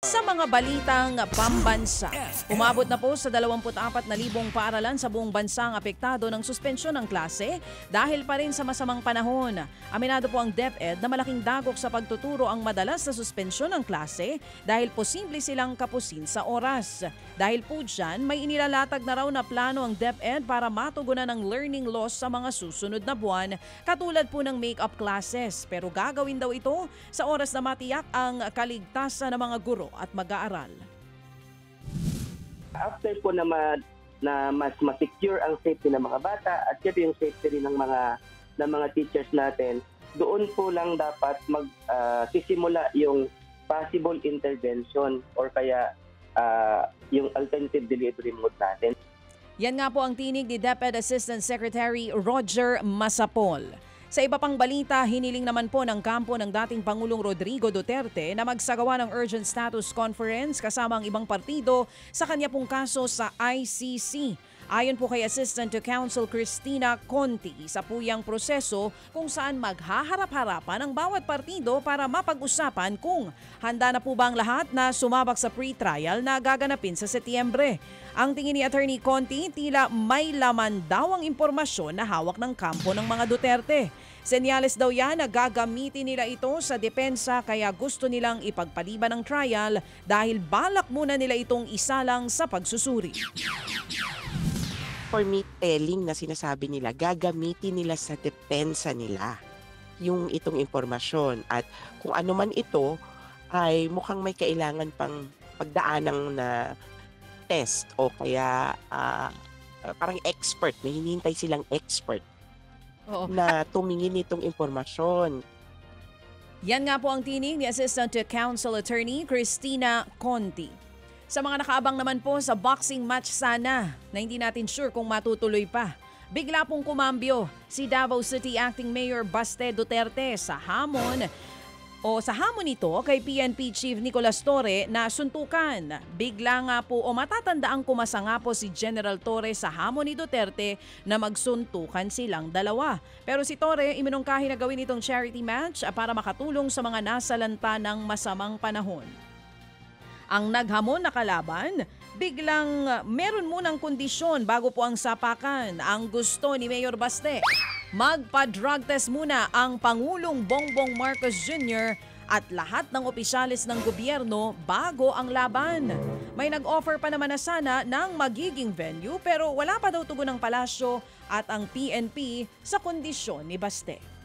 Sa mga balitang pambansa, umabot na po sa 24,000 paaralan sa buong bansa ang apektado ng suspensyon ng klase dahil pa rin sa masamang panahon. Aminado po ang DepEd na malaking dagok sa pagtuturo ang madalas na suspensyon ng klase dahil posible silang kapusin sa oras. Dahil po dyan, may inilalatag na raw na plano ang DepEd para matugunan ang learning loss sa mga susunod na buwan, katulad po ng make-up classes. Pero gagawin daw ito sa oras na matiyak ang kaligtasan ng mga guro at mag-aaral. After po na mas ma-secure ang safety ng mga bata at syempre yung safety rin ng mga teachers natin, doon po lang dapat sisimula yung possible intervention or kaya yung alternative delivery mode natin. Yan nga po ang tinig ni DepEd Assistant Secretary Roger Masapol. Sa iba pang balita, hiniling naman po ng kampo ng dating Pangulong Rodrigo Duterte na magsagawa ng urgent status conference kasama ang ibang partido sa kanya pong kaso sa ICC. Ayon po kay Assistant to Counsel Cristina Conti, isa po yang proseso kung saan maghaharap-harapan ang bawat partido para mapag-usapan kung handa na po ba ang lahat na sumabak sa pre-trial na gaganapin sa Setyembre. Ang tingin ni Attorney Conti, tila may laman daw ang impormasyon na hawak ng kampo ng mga Duterte. Senyales daw yan na gagamitin nila ito sa depensa kaya gusto nilang ipagpaliban ng trial dahil balak muna nila itong isalang sa pagsusuri. For me, telling na sinasabi nila, gagamitin nila sa depensa nila yung itong impormasyon. At kung ano man ito, ay mukhang may kailangan pang pagdaanang na test o kaya parang expert, may hinihintay silang expert na tumingin itong impormasyon. Yan nga po ang tinig ni Assistant to Counsel Attorney Cristina Conti. Sa mga nakaabang naman po sa boxing match sana na hindi natin sure kung matutuloy pa. Bigla pong kumambyo si Davao City Acting Mayor Baste Duterte sa hamon nito kay PNP Chief Nicolas Torre na suntukan. Bigla nga po o matatandaang kumasa nga po si General Torre sa hamon ni Duterte na magsuntukan silang dalawa. Pero si Torre iminungkahi na gawin itong charity match para makatulong sa mga nasalanta ng masamang panahon. Ang naghamon na kalaban, biglang meron munang kondisyon bago po ang sapakan. Ang gusto ni Mayor Baste, magpa-drug test muna ang Pangulong Bongbong Marcos Jr. at lahat ng opisyalis ng gobyerno bago ang laban. May nag-offer pa naman na sana ng magiging venue pero wala pa daw tugon ng palasyo at ang PNP sa kondisyon ni Baste.